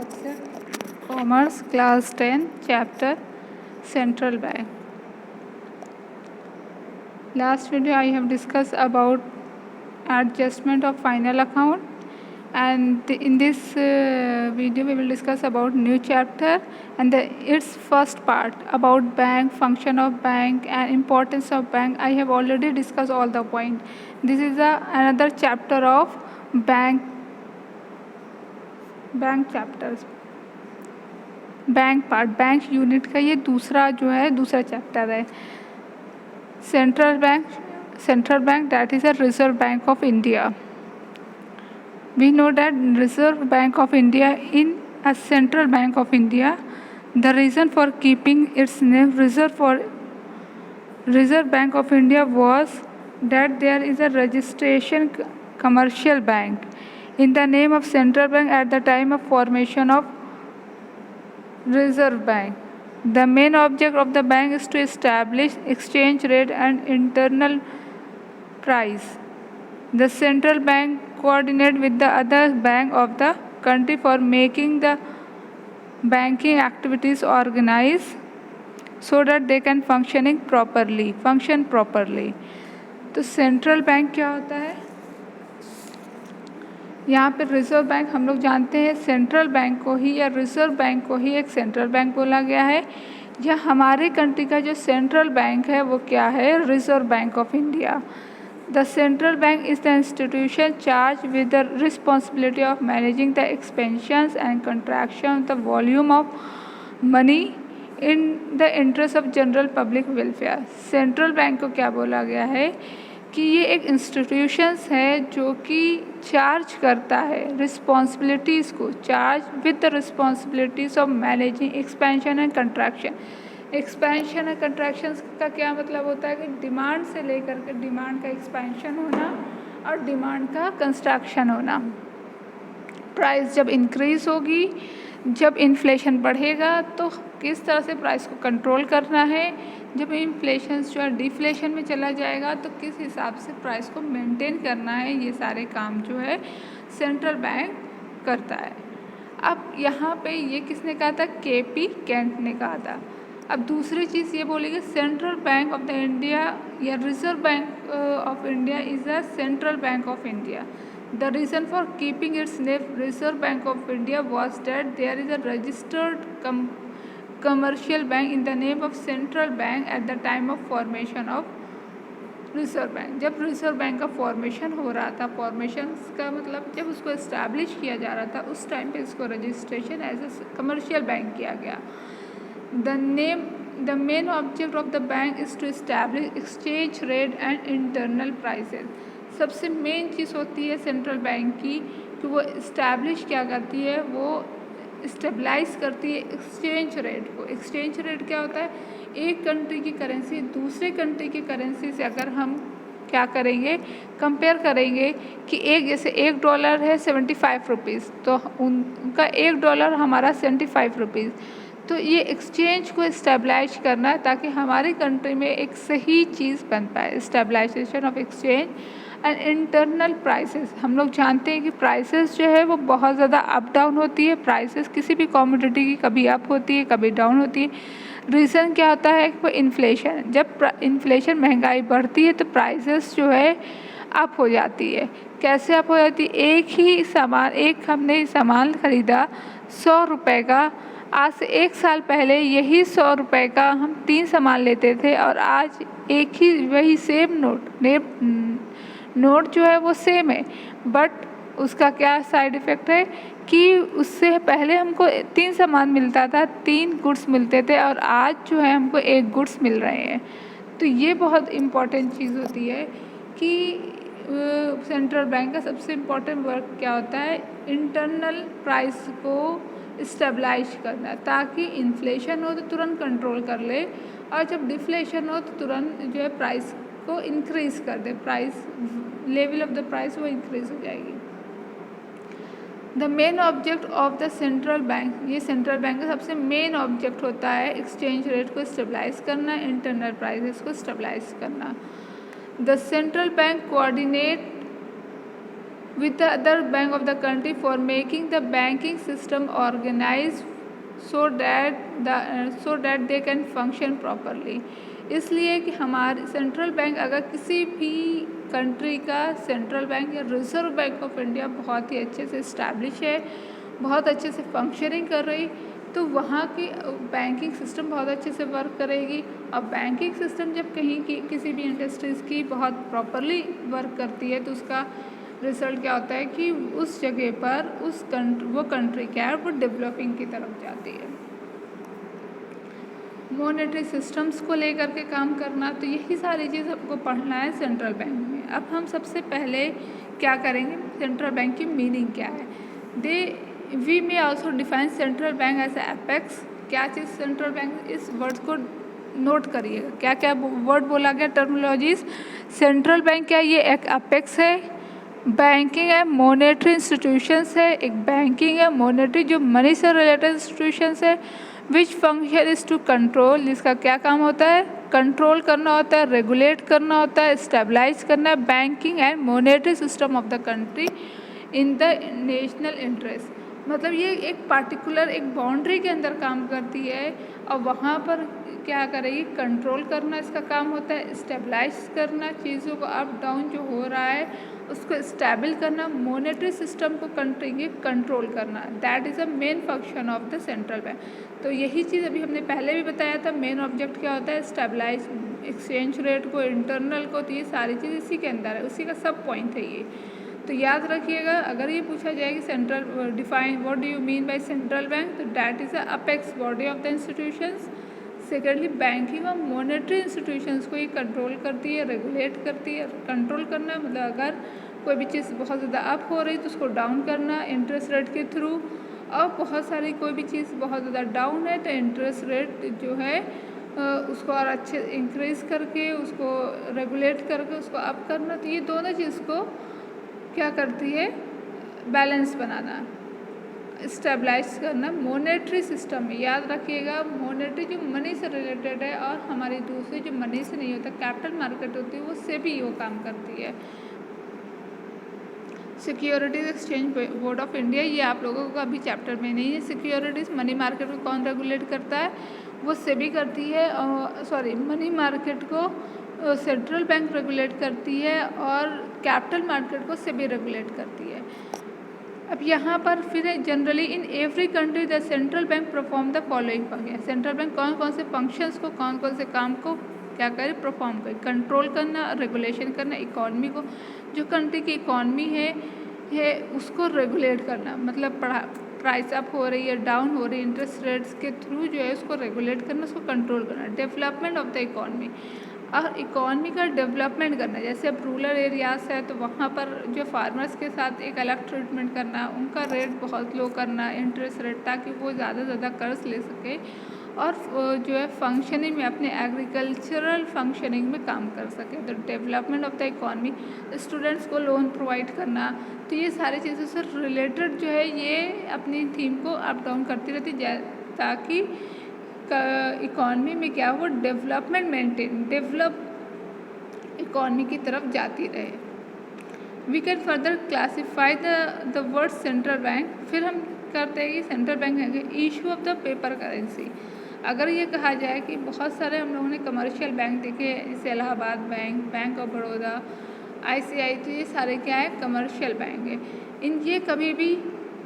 subject Commerce, Class 10, Chapter Central Bank. Last video I have discussed about adjustment of final account, and in this video we will discuss about new chapter and its first part about bank, function of bank and importance of bank. I have already discussed all the point. This is another chapter of bank chapters. Bank part, bank unit का ये दूसरा chapter है. Central bank that is a Reserve Bank of India. We know that Reserve Bank of India in a Central Bank of India. The reason for keeping its name Reserve Bank of India was that there is a registration commercial bank in the name of Central Bank at the time of formation of Reserve Bank. The main object of the bank is to establish exchange rate and internal price. The central bank coordinate with the other bank of the country for making the banking activities organized so that they can function properly. तो central bank क्या होता है? यहाँ पे reserve bank हम लोग जानते हैं सेंट्रल बैंक को ही या रिजर्व बैंक को ही एक सेंट्रल बैंक बोला गया है. या हमारे कंट्री का जो सेंट्रल बैंक है वो क्या है? Reserve Bank of India. The central bank is the institution charge with the responsibility of managing the expansions and contraction the volume of money in the interest of general public welfare. Central bank को क्या बोला गया है कि ये एक institutions है जो कि चार्ज करता है रिस्पॉन्सिबिलिटीज़ को, charge with the responsibilities of managing expansion and contraction. Expansion and contractions का क्या मतलब होता है कि डिमांड से लेकर के डिमांड का एक्सपेंशन होना और डिमांड का कंस्ट्रक्शन होना. प्राइस जब इंक्रीज़ होगी, जब इन्फ्लेशन बढ़ेगा तो किस तरह से प्राइस को कंट्रोल करना है, जब इन्फ्लेशन जो है डिफ्लेशन में चला जाएगा तो किस हिसाब से प्राइस को मेंटेन करना है, ये सारे काम जो है सेंट्रल बैंक करता है. अब यहाँ पे ये किसने कहा था? केपी केंट ने कहा था. अब दूसरी चीज़ ये बोलेगी central bank of the India या Reserve Bank of India is a central bank of India. The reason for keeping its name Reserve Bank of India was that there is a registered commercial bank in the name of Central Bank at the time of formation of Reserve Bank. जब Reserve Bank का formation हो रहा था, formation का मतलब जब उसको establish किया जा रहा था उस टाइम पे इसको registration as a commercial bank किया गया. The main object of the bank is to establish exchange rate and internal prices. सबसे मेन चीज़ होती है सेंट्रल बैंक की कि वो इस्टेब्लिश क्या करती है, वो स्टेबलाइज करती है एक्सचेंज रेट को. एक्सचेंज रेट क्या होता है? एक कंट्री की करेंसी दूसरे कंट्री की करेंसी से अगर हम क्या करेंगे, कंपेयर करेंगे कि एक जैसे $1 है 75 रुपीज़ तो उनका $1 हमारा 75 रुपीज़. तो ये एक्सचेंज को स्टेबलाइज करना है ताकि हमारी कंट्री में एक सही चीज़ बन पाए. Stabilisation of exchange and internal prices. हम लोग जानते हैं कि प्राइसेस जो है वो बहुत ज़्यादा अप डाउन होती है. प्राइसेस किसी भी कमोडिटी की कभी अप होती है कभी डाउन होती है. रीज़न क्या होता है कि वो इन्फ्लेशन. जब इन्फ्लेशन महंगाई बढ़ती है तो प्राइसेस जो है अप हो जाती है. कैसे अप हो जाती है? एक हमने सामान ख़रीदा 100 रुपये का, आज से 1 साल पहले यही 100 रुपये का हम 3 सामान लेते थे और आज एक ही वही सेम नोट जो है वो सेम है, बट उसका क्या साइड इफ़ेक्ट है कि उससे पहले हमको 3 सामान मिलता था, 3 गुड्स मिलते थे और आज जो है हमको 1 गुड्स मिल रहे हैं. तो ये बहुत इम्पॉर्टेंट चीज़ होती है कि सेंट्रल बैंक का सबसे इम्पॉर्टेंट वर्क क्या होता है? इंटरनल प्राइस को स्टेबलाइज करना ताकि इन्फ्लेशन हो तो तुरंत कंट्रोल कर ले और जब डिफ्लेशन हो तो तुरंत जो है प्राइस को इंक्रीज़ कर दे. Price level of the price वो इंक्रीज़ हो जाएगी. The main object of the central bank, ये सेंट्रल बैंक का सबसे मेन ऑब्जेक्ट होता है एक्सचेंज रेट को स्टेबलाइज करना, इंटरनल प्राइसेस को स्टेबलाइज करना. The central bank coordinate with the other bank of the country for making the banking system organized so that they can function properly। इसलिए कि हमारे central bank, अगर किसी भी कंट्री का सेंट्रल बैंक या रिजर्व बैंक ऑफ इंडिया बहुत ही अच्छे से इस्टेब्लिश है, बहुत अच्छे से फंक्शनिंग कर रही, तो वहाँ की बैंकिंग सिस्टम बहुत अच्छे से वर्क करेगी। और बैंकिंग सिस्टम जब कहीं की किसी भी इंडस्ट्रीज़ की बहुत प्रॉपरली वर्क करती है तो उसका रिजल्ट क्या होता है कि उस जगह पर वो कंट्री क्या है, वो डेवलपिंग की तरफ जाती है। मॉनेटरी सिस्टम्स को लेकर के काम करना, तो यही सारी चीज़ आपको पढ़ना है सेंट्रल बैंक में। अब हम सबसे पहले क्या करेंगे, सेंट्रल बैंक की मीनिंग क्या है। We may also define central bank as apex. क्या चीज़ सेंट्रल बैंक, इस वर्ड को नोट करिएगा, क्या क्या वर्ड बोला गया, टर्मिनोलॉजीज। सेंट्रल बैंक क्या है, ये एक अपेक्स है, बैंकिंग है, मॉनेटरी इंस्टीट्यूशंस है, एक बैंकिंग है, मॉनेटरी जो मनी से रिलेटेड इंस्टीट्यूशंस है, which function is to control, जिसका क्या काम होता है, कंट्रोल करना होता है, रेगुलेट करना होता है, स्टेबलाइज करना है banking and monetary system of the country in the national interest. मतलब ये एक पार्टिकुलर एक बाउंड्री के अंदर काम करती है और वहाँ पर क्या करेगी, कंट्रोल करना इसका काम होता है, स्टेबलाइज करना, चीज़ों को अप डाउन जो हो रहा है उसको स्टेबल करना, मॉनेटरी सिस्टम को कंट्री के कंट्रोल करना। That is a main function of the central bank. तो यही चीज़ अभी हमने पहले भी बताया था, मेन ऑब्जेक्ट क्या होता है, स्टेबलाइज एक्सचेंज रेट को, इंटरनल को, तो ये सारी चीज़ इसी के अंदर है, उसी का सब पॉइंट है ये। तो याद रखिएगा, अगर ये पूछा जाए कि central define what do you mean by central bank, तो that is a apex body of the institutions. Secondly banking और मॉनेटरी इंस्टीट्यूशंस को ये कंट्रोल करती है, रेगुलेट करती है। कंट्रोल करना मतलब अगर कोई भी चीज़ बहुत ज़्यादा अप हो रही तो उसको डाउन करना इंटरेस्ट रेट के थ्रू, और बहुत सारी कोई भी चीज़ बहुत ज़्यादा डाउन है तो इंटरेस्ट रेट जो है उसको और अच्छे इंक्रीज़ करके, उसको रेगुलेट करके उसको अप करना। तो ये दोनों चीज़ को क्या करती है, बैलेंस बनाना, स्टेबलाइज करना मॉनेटरी सिस्टम में। याद रखिएगा, मॉनेटरी जो मनी से रिलेटेड है और हमारी दूसरी जो मनी से नहीं होता, कैपिटल मार्केट होती है, वो से भी वो काम करती है। Securities exchange board of India, ये आप लोगों को अभी चैप्टर में नहीं है। सिक्योरिटीज़ मनी मार्केट को कौन रेगुलेट करता है, वो सेबी करती है, और मनी मार्केट को सेंट्रल बैंक रेगुलेट करती है और कैपिटल मार्केट को सेबी रेगुलेट करती है। अब यहाँ पर फिर generally in every country the central bank perform the following function. Central bank कौन कौन से फंक्शंस को, कौन कौन से काम को क्या करे, परफॉर्म करे, कंट्रोल करना, रेगुलेशन करना, इकॉनमी को, जो कंट्री की इकॉनमी है उसको रेगुलेट करना, मतलब प्राइस अप हो रही है, डाउन हो रही है, इंटरेस्ट रेट्स के थ्रू जो है उसको रेगुलेट करना, उसको कंट्रोल करना। डेवलपमेंट ऑफ द इकॉनमी, और इकॉनमी का डेवलपमेंट करना, जैसे अब रूरल एरियाज़ है तो वहाँ पर जो फार्मर्स के साथ एक अलग ट्रीटमेंट करना, उनका रेट बहुत लो करना, इंटरेस्ट रेट, ताकि वो ज़्यादा से ज़्यादा कर्ज ले सके और जो है फंक्शनिंग में, अपने एग्रीकल्चरल फंक्शनिंग में काम कर सके। तो development of the economy, students को लोन प्रोवाइड करना, तो ये सारी चीज़ों से रिलेटेड जो है ये अपनी थीम को अप डाउन करती रहती है, ताकि इकॉनमी में क्या वो डेवलपमेंट डेवलप इकॉनमी की तरफ जाती रहे। We can further classify the word central bank. फिर हम करते हैं कि सेंट्रल बैंक है issue of the paper currency. अगर ये कहा जाए कि बहुत सारे हम लोगों ने कमर्शियल बैंक देखे, जैसे Allahabad bank, bank of Baroda, ICI, तो ये सारे क्या है, कमर्शियल बैंक है। ये कभी भी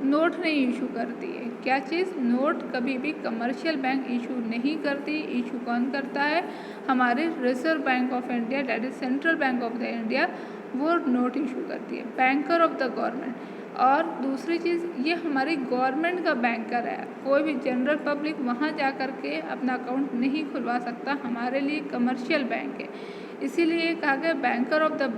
नोट नहीं इशू करती है। क्या चीज़, नोट कभी भी कमर्शियल बैंक इशू नहीं करती। इशू कौन करता है, हमारे reserve Bank of India, that is central bank of the India, वो नोट इशू करती है। बैंकर ऑफ द गवर्नमेंट, और दूसरी चीज़ ये हमारी गवर्नमेंट का बैंकर है, कोई भी जनरल पब्लिक वहाँ जा कर के अपना अकाउंट नहीं खुलवा सकता, हमारे लिए कमर्शियल बैंक है। इसीलिए कहा गया बैंकर ऑफ द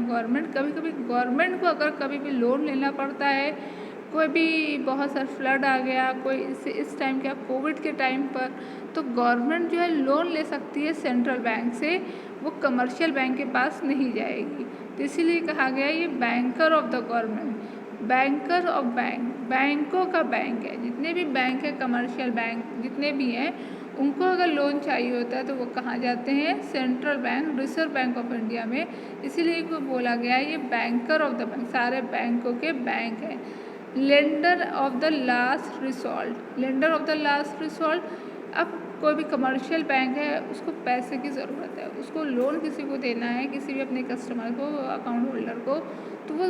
गवर्नमेंट। कभी कभी गवर्नमेंट को अगर कभी भी लोन लेना पड़ता है, कोई भी बहुत सारा फ्लड आ गया, कोई इस टाइम क्या कोविड के टाइम पर, तो गवर्नमेंट जो है लोन ले सकती है सेंट्रल बैंक से, वो कमर्शियल बैंक के पास नहीं जाएगी। तो इसीलिए कहा गया ये banker of the government, banker of bank, बैंकों का बैंक है। जितने भी बैंक है कमर्शियल बैंक जितने भी हैं, उनको अगर लोन चाहिए होता है तो वो कहाँ जाते हैं? Central bank, reserve Bank of India में। इसीलिए इनको बोला गया है ये बैंकर ऑफ द बैंक, सारे बैंकों के बैंक हैं। Lender of the last resort, lender of the last resort, अब कोई भी कमर्शियल बैंक है उसको पैसे की ज़रूरत है, उसको लोन किसी को देना है, किसी भी अपने कस्टमर को, अकाउंट होल्डर को, तो वो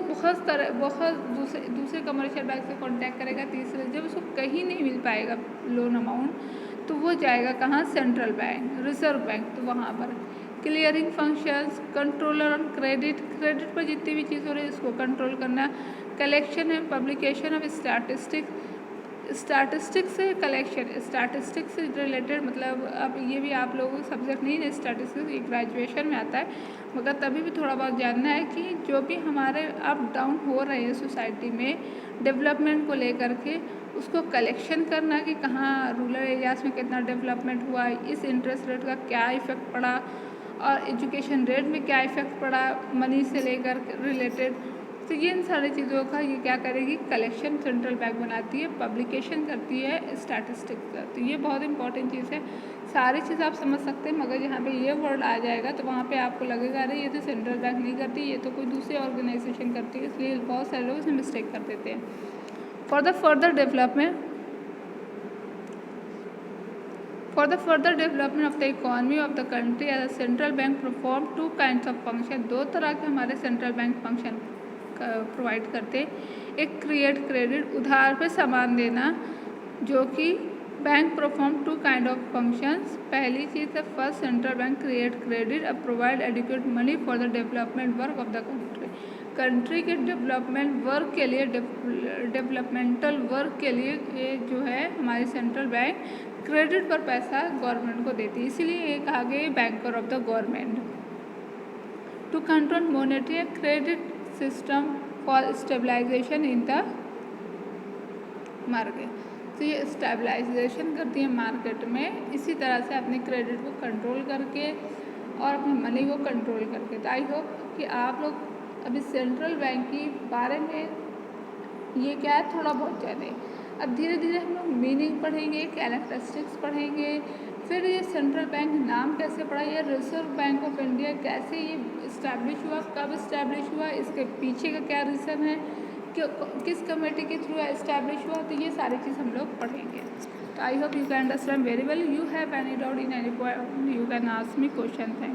बहुत दूसरे कमर्शियल बैंक से कांटेक्ट करेगा, तीसरे, जब उसको कहीं नहीं मिल पाएगा लोन अमाउंट तो वो जाएगा कहाँ? Central bank, reserve bank. तो वहाँ पर clearing functions, controller on credit, credit पर जितनी भी चीज़ हो रही है उसको कंट्रोल करना, collection and publication of statistics, statistics से कलेक्शन, स्टैटिस्टिक्स से रिलेटेड, मतलब अब ये भी आप लोगों को सब्जेक्ट नहीं है स्टैटिस्टिक्स, ये ग्रेजुएशन में आता है, मगर तभी भी थोड़ा बहुत जानना है कि जो भी हमारे अप डाउन हो रहे हैं सोसाइटी में डेवलपमेंट को लेकर के, उसको कलेक्शन करना कि कहाँ रूरल एरियाज़ में कितना डेवलपमेंट हुआ, इस इंटरेस्ट रेट का क्या इफ़ेक्ट पड़ा और एजुकेशन रेट में क्या इफ़ेक्ट पड़ा, मनी से लेकर रिलेटेड। तो ये इन सारी चीज़ों का ये क्या करेगी? कलेक्शन सेंट्रल बैंक बनाती है, पब्लिकेशन करती है स्टैटिस्टिक्स का। तो ये बहुत इंपॉर्टेंट चीज़ है, सारी चीज़ आप समझ सकते हैं, मगर यहाँ पे ये वर्ड आ जाएगा तो वहाँ पे आपको लगेगा अरे ये तो सेंट्रल बैंक नहीं करती, ये तो कोई दूसरी ऑर्गेनाइजेशन करती है, इसलिए बहुत सारे लोग इसमें मिस्टेक कर देते हैं। For the further development of the economy of the country as a central bank perform two kinds of function, दो तरह के हमारे सेंट्रल बैंक फंक्शन प्रोवाइड करते हैं। एक क्रिएट क्रेडिट, उधार पे सामान देना, जो कि bank perform two kind of functions. पहली चीज़ है first, central bank create credit और provide adequate money for the development work of the country, country के डेवलपमेंट वर्क के लिए, डेवलपमेंटल वर्क के लिए ये जो है हमारी सेंट्रल बैंक क्रेडिट पर पैसा गवर्नमेंट को देती है, इसीलिए ये कहा गया banker of the government. To control monetary credit system for stabilisation in the market, तो ये स्टेबलाइजेशन करती है मार्केट में, इसी तरह से अपने क्रेडिट को कंट्रोल करके और अपने मनी को कंट्रोल करके। तो आई होप कि आप लोग अभी सेंट्रल बैंक के बारे में ये क्या है थोड़ा बहुत जाने। अब धीरे धीरे हम लोग मीनिंग पढ़ेंगे, कैरेक्टरिस्टिक्स पढ़ेंगे, फिर ये सेंट्रल बैंक नाम कैसे पड़ा, ये रिजर्व बैंक ऑफ इंडिया कैसे ये इस्टेब्लिश हुआ, कब इस्टेब्लिश हुआ, इसके पीछे का क्या रीज़न है, किस कमेटी के थ्रू इस्टेब्लिश हुआ, तो ये सारी चीज़ हम लोग पढ़ेंगे। तो I hope you can understand very well. You have any doubt in any point, you can ask me question. Thank you.